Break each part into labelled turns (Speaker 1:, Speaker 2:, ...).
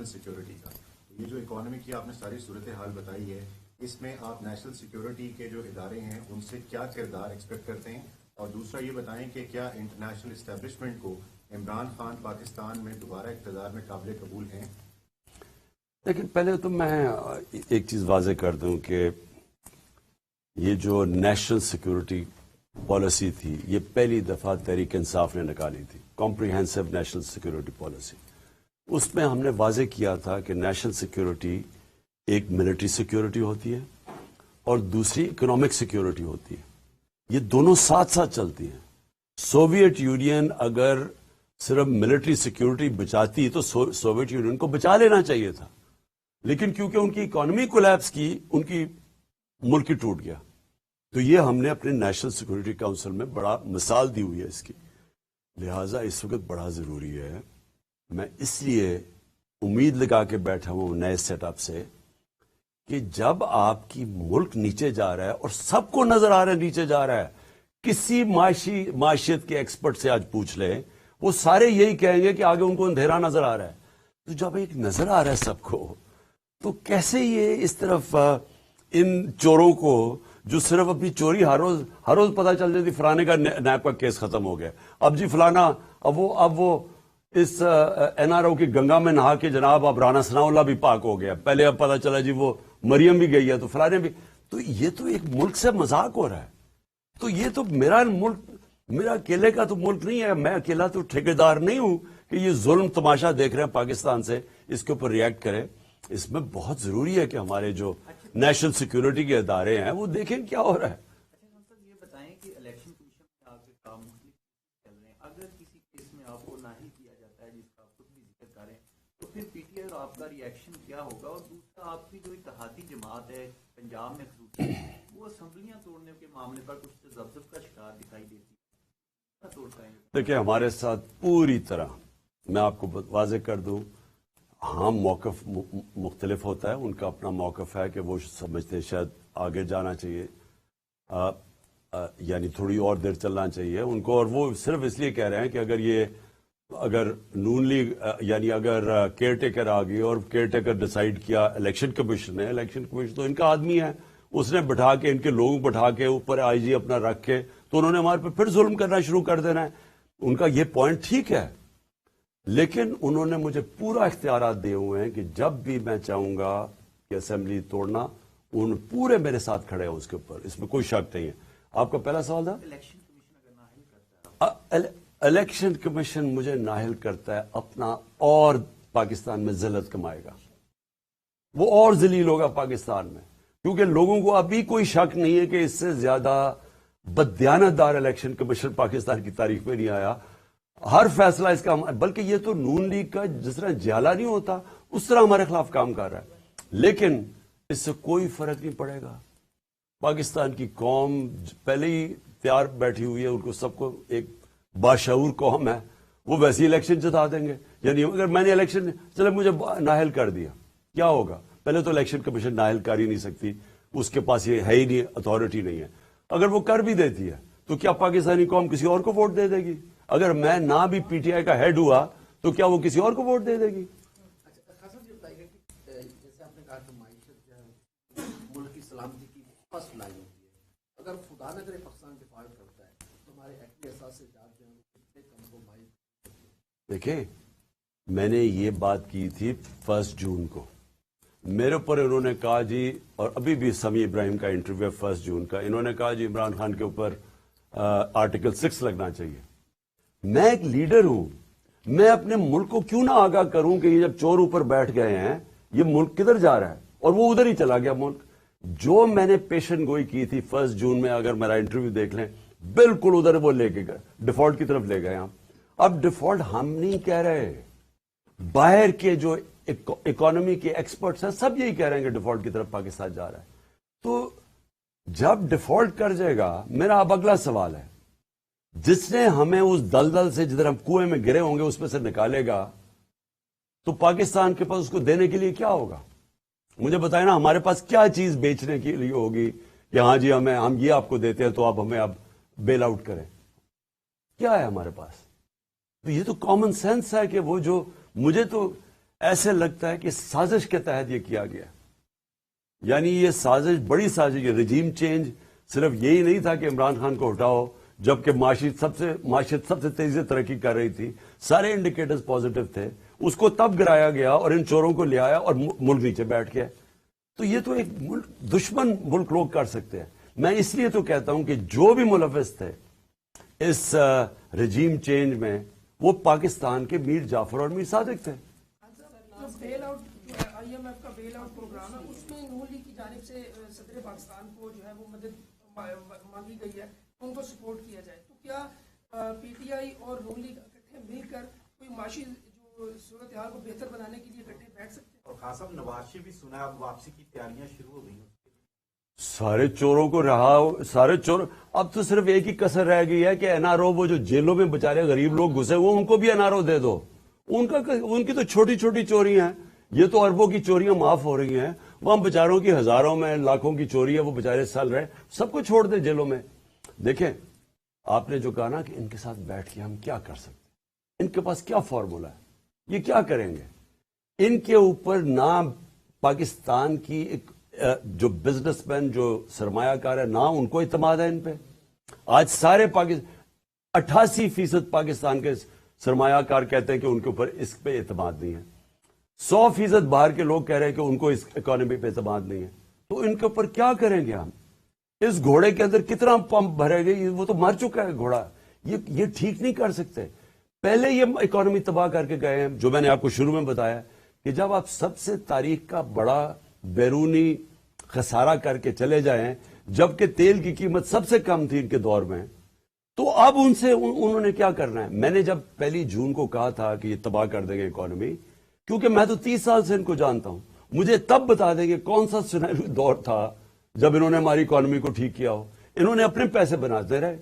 Speaker 1: Security का, ये जो इकोनॉमी की आपने सारी सूरत हाल बताई है, इसमें आप नेशनल सिक्योरिटी के जो इदारे हैं उनसे क्या किरदार एक्सपेक्ट करते हैं? और दूसरा ये बताएं कि क्या इंटरनेशनल इस्टेब्लिशमेंट को इमरान खान पाकिस्तान में दोबारा इक़्तिदार में काबिल कबूल हैं?
Speaker 2: लेकिन पहले तो मैं एक चीज़ वाज़े कर दूं कि ये जो नेशनल सिक्योरिटी पॉलिसी थी, ये पहली दफ़ा तहरीक इंसाफ ने निकाली थी, कॉम्प्रिहेंसिव नेशनल सिक्योरिटी पॉलिसी। उसमें हमने वाज़े किया था कि नेशनल सिक्योरिटी एक मिलिट्री सिक्योरिटी होती है और दूसरी इकोनॉमिक सिक्योरिटी होती है। ये दोनों साथ साथ चलती हैं। सोवियत यूनियन अगर सिर्फ मिलिट्री सिक्योरिटी बचाती तो सोवियत यूनियन को बचा लेना चाहिए था, लेकिन क्योंकि उनकी इकोनॉमी कोलैप्स की, उनकी मुल्क ही टूट गया। तो ये हमने अपने नेशनल सिक्योरिटी काउंसिल में बड़ा मिसाल दी हुई है इसकी। लिहाजा इस वक्त बड़ा ज़रूरी है, मैं इसलिए उम्मीद लगा के बैठा हूं नए सेटअप से कि जब आपकी मुल्क नीचे जा रहा है और सबको नजर आ रहा है नीचे जा रहा है, किसी माशियत के एक्सपर्ट से आज पूछ ले, वो सारे यही कहेंगे कि आगे उनको अंधेरा नजर आ रहा है। तो जब एक नजर आ रहा है सबको, तो कैसे ये इस तरफ इन चोरों को जो सिर्फ अपनी चोरी हर रोज पता चल जाती, फलाने का नैब का केस खत्म हो गया, अब जी फलाना, अब वो इस एनआरओ की गंगा में नहा के जनाब अब राना सनाउल्लाह भी पाक हो गया, पहले अब पता चला जी वो मरियम भी गई है, तो फलाने भी। तो ये तो एक मुल्क से मजाक हो रहा है। तो ये तो मेरा मुल्क, मेरा अकेले का तो मुल्क नहीं है, मैं अकेला तो ठेकेदार नहीं हूं कि ये जुल्म तमाशा देख रहे हैं पाकिस्तान से, इसके ऊपर रिएक्ट करें। इसमें बहुत जरूरी है कि हमारे जो नेशनल सिक्योरिटी के इदारे हैं वो देखें क्या हो रहा है।
Speaker 3: ये बताएं कि इलेक्शन कमीशन में आपके काम चल रहे हैं, अगर किसी केस में आपको नाहिल किया जाता है जिसका आप खुद भी जिक्र करें, तो फिर पीटीआई और आपका रिएक्शन क्या होगा? और दूसरा, आपकी जो इत्तेहादी जमात है पंजाब में खसूसी, वो असम्बलियां तोड़ने के मामले पर कुछ तज़ब्ज़ुब का शिकार दिखाई देती है।
Speaker 2: देखिए, हमारे साथ पूरी तरह, मैं आपको वाज़ेह कर दूं, हाँ मौक़िफ़ मुख्तलिफ होता है, उनका अपना मौक़िफ़ है कि वो समझते हैं शायद आगे जाना चाहिए, यानी थोड़ी और देर चलना चाहिए उनको, और वो सिर्फ इसलिए कह रहे हैं कि अगर नून लीग यानी अगर केयर टेकर आ गई और केयर टेकर डिसाइड किया, इलेक्शन कमीशन है, इलेक्शन कमीशन तो इनका आदमी है, उसने बैठा के, इनके लोगों बैठा के ऊपर आईजी अपना रख के, तो उन्होंने हमारे पे फिर जुल्म करना शुरू कर देना है। उनका ये पॉइंट ठीक है, लेकिन उन्होंने मुझे पूरा इख्तियार दिए हुए हैं कि जब भी मैं चाहूंगा कि असेंबली तोड़ना, उन पूरे मेरे साथ खड़े हैं उसके ऊपर, इसमें कोई शक नहीं है। आपका पहला सवाल था,
Speaker 3: इलेक्शन कमीशन अगर नाहिल करता है,
Speaker 2: इलेक्शन कमीशन मुझे नाहिल करता है अपना, और पाकिस्तान में जिल्लत कमाएगा, वो और जलील होगा पाकिस्तान में, क्योंकि लोगों को अभी कोई शक नहीं है कि इससे ज्यादा बददियानतदार इलेक्शन कमीशन पाकिस्तान की तारीख में नहीं आया। हर फैसला इसका, बल्कि ये तो नून लीग का जिस तरह जाला नहीं होता उस तरह हमारे खिलाफ काम कर रहा है, लेकिन इससे कोई फर्क नहीं पड़ेगा। पाकिस्तान की कौम पहले ही तैयार बैठी हुई है, उनको सबको, एक बाशऊर कौम है, वो वैसी इलेक्शन जिता देंगे। यानी अगर मैंने इलेक्शन, चले मुझे नाहिल कर दिया, क्या होगा? पहले तो इलेक्शन कमीशन नाहिल कर ही नहीं सकती, उसके पास ये है ही नहीं, अथॉरिटी नहीं है। अगर वो कर भी देती है तो क्या पाकिस्तानी कौम किसी और को वोट दे देगी? अगर मैं ना भी पीटीआई का हेड हुआ तो क्या वो किसी और को वोट दे देगी?
Speaker 4: जैसे आपने कहा कि माइशत मुल्क की सलामती की फर्स्ट लाइन होती है, अगर खुदा न करे पाकिस्तान डिफॉल्ट करता है तो हमारे एक्ट एहसास से कितने कंप्रोमाइज?
Speaker 2: देखिए, मैंने ये बात की थी 1 जून को, मेरे ऊपर इन्होंने कहा जी, और अभी भी समी इब्राहिम का इंटरव्यू 1 जून का, इन्होंने कहा जी इमरान खान के ऊपर आर्टिकल 6 लगना चाहिए। मैं एक लीडर हूं, मैं अपने मुल्क को क्यों ना आगाह करूं कि ये जब चोर ऊपर बैठ गए हैं, ये मुल्क किधर जा रहा है, और वो उधर ही चला गया मुल्क। जो मैंने पेशन गोई की थी 1 जून में, अगर मेरा इंटरव्यू देख लें, बिल्कुल उधर वो लेके गए, डिफॉल्ट की तरफ ले गए हम। अब डिफॉल्ट हम नहीं कह रहे, बाहर के जो इकोनॉमी के एक्सपर्ट्स हैं सब यही कह रहे हैं कि डिफॉल्ट की तरफ पाकिस्तान जा रहा है। तो जब डिफॉल्ट कर जाएगा, मेरा अब अगला सवाल है, जिसने हमें उस दलदल से, जिधर हम कुएं में गिरे होंगे, उसमें से निकालेगा, तो पाकिस्तान के पास उसको देने के लिए क्या होगा? मुझे बताए ना, हमारे पास क्या चीज बेचने के लिए होगी कि हाँ जी हम ये आपको देते हैं तो आप हमें अब बेल आउट करें? क्या है हमारे पास? तो ये तो कॉमन सेंस है कि वो जो, मुझे तो ایسے لگتا ہے کہ سازش کے تحت یہ کیا گیا. یعنی یہ سازش بڑی سازش ہے. رجیم چینج صرف یہی نہیں تھا کہ عمران خان کو ہٹاؤ جبکہ معیشت سب سے تیزی سے ترقی کر رہی تھی, سارے انڈیکیٹرز پازیٹو تھے, اس کو تب گرایا گیا اور ان چوروں کو لے آیا اور ملک نیچے بیٹھ گیا. تو یہ تو ایک دشمن ملک لوگ کر سکتے ہیں. میں اس لیے تو کہتا ہوں کہ جو بھی ملوث تھے اس رجیم چینج میں وہ پاکستان کے میر جعفر اور میر صادق تھے.
Speaker 5: بیل آؤٹ آئی ایم ایف کا بیل آؤٹ پروگرام ہے, اس میں نون لیگ کی جانب سے صدر پاکستان کو جو ہے وہ مدد مانگی گئی ہے, ان کو سپورٹ کیا جائے. تو کیا پی ٹی آئی اور نون لیگ اکٹھے مل کر کوئی معاشی جو صورتحال کو بہتر بنانے کے لیے اکٹھے بیٹھ سکتے ہیں؟
Speaker 6: اور خاص صاحب نواز شریف بھی سنا اب واپسی کی تیاریاں شروع ہو گئی ہیں.
Speaker 2: سارے چوروں کو رہا, سارے چور, اب تو صرف ایک ہی کسر رہ گئی ہے کہ این آر او, وہ جو جیلوں میں بیچارے غریب لوگ گھسے ہوئے ان کو بھی این آر او دے دو. ان کی تو چھوٹی چھوٹی چوری ہیں, یہ تو اربوں کی چوریاں معاف ہو رہی ہیں, وہاں بیچاروں کی ہزاروں میں لاکھوں کی چوری ہے, وہ بیچارے سل رہے, سب کو چھوڑ دیں جیلوں میں. دیکھیں آپ نے جو کہا نا کہ ان کے ساتھ بیٹھ کے ہم کیا کر سکتے ہیں, ان کے پاس کیا فارمولا ہے, یہ کیا کریں گے. ان کے اوپر نہ پاکستان کی ایک جو بزنس مین جو سرمایہ کار ہے نہ ان کو اعتماد ہے ان پہ. آج سارے 88% پاکستان کے سرمایہ کار کہتے ہیں کہ ان کے اوپر اس پہ اعتماد نہیں ہے. 100% باہر کے لوگ کہہ رہے ہیں کہ ان کو اس اکانومی پہ اعتماد نہیں ہے. تو ان کے اوپر کیا کریں گے ہم؟ اس گھوڑے کے اندر کتنا پمپ بھرے گئے, وہ تو مر چکا ہے گھوڑا. یہ ٹھیک نہیں کر سکتے. پہلے یہ اکانومی تباہ کر کے گئے ہیں, جو میں نے آپ کو شروع میں بتایا کہ جب آپ سب سے تاریخ کا بڑا بیرونی خسارہ کر کے چلے جائیں, جبکہ تیل کی قیمت سب سے کم تھی ان کے دور میں, تو اب انہوں نے کیا کرنا ہے. میں نے جب 1 جون کو کہا تھا کہ یہ تباہ کر دیں گے اکانومی, کیونکہ میں تو 30 سال سے ان کو جانتا ہوں, مجھے تب بتا دیں گے کون سا دور تھا جب انہوں نے ہماری اکانومی کو ٹھیک کیا ہو. انہوں نے اپنے پیسے بناتے رہے,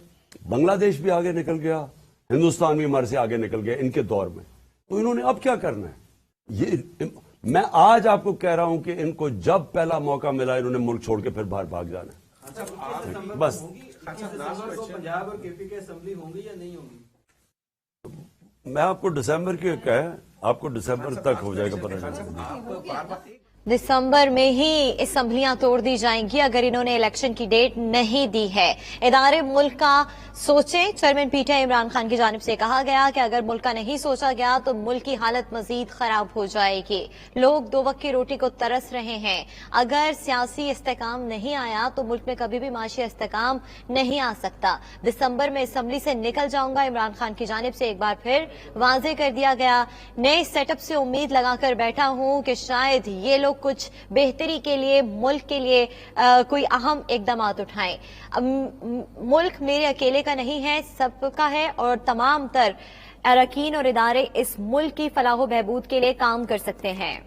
Speaker 2: بنگلہ دیش بھی آگے نکل گیا, ہندوستان بھی ہمارے سے آگے نکل گیا ان کے دور میں. تو انہوں نے اب کیا کرنا ہے. یہ میں آج آپ کو کہہ رہا ہوں کہ ان کو جب پہلا موقع ملا انہوں نے ملک چھوڑ کے پھر باہر بھاگ جانا ہے. بس
Speaker 4: پنجاب اور کے پی کے اسمبلی ہوں گی یا نہیں ہوں گی؟
Speaker 2: میں آپ کو دسمبر کی کہا, آپ کو دسمبر تک ہو جائے گا پتہ نہیں.
Speaker 7: دسمبر میں ہی اسمبلیاں توڑ دی جائیں گی اگر انہوں نے الیکشن کی ڈیٹ نہیں دی ہے. ادارے ملک کا سوچیں. Chairman P T I Imran Khan کی جانب سے کہا گیا کہ اگر ملک کا نہیں سوچا گیا تو ملک کی حالت مزید خراب ہو جائے گی. لوگ 2 وقت کی روٹی کو ترس رہے ہیں. اگر سیاسی استحکام نہیں آیا تو ملک میں کبھی بھی معاشی استحکام نہیں آ سکتا. دسمبر میں اسمبلی سے نکل جاؤں گا, عمران خان کی جانب سے ایک بار پھر واضح کر دیا گیا. نئے سیٹ اپ سے امید لگا کر بیٹھا ہوں کہ شاید یہ لوگ کچھ بہتری کے لیے ملک کے لیے کوئی اہم اقدامات اٹھائیں. ملک میرے اکیلے کا نہیں ہے, سب کا ہے, اور تمام تر اراکین اور ادارے اس ملک کی فلاح و بہبود کے لیے کام کر سکتے ہیں.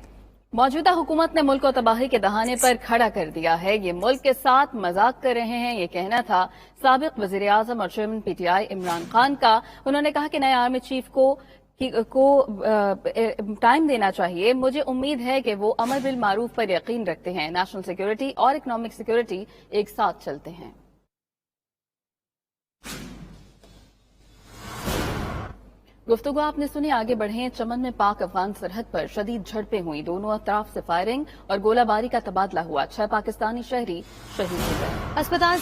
Speaker 8: موجودہ حکومت نے ملک کو تباہی کے دہانے پر کھڑا کر دیا ہے. یہ ملک کے ساتھ مذاق کر رہے ہیں, یہ کہنا تھا سابق وزیر اعظم اور chairman P T I Imran Khan کا. انہوں نے کہا کہ نئے آرمی چیف کو ٹائم دینا چاہیے. مجھے امید ہے کہ وہ امر بالمعروف پر یقین رکھتے ہیں. نیشنل سیکیورٹی اور اکنامک سیکیورٹی ایک ساتھ چلتے ہیں. گفتگو آپ نے سنی. آگے بڑھیں. چمن میں پاک افغان سرحد پر شدید جھڑپیں ہوئی. دونوں اطراف سے فائرنگ اور گولہ باری کا تبادلہ ہوا. 6 پاکستانی شہری شہید ہو گئے.
Speaker 7: اسپتال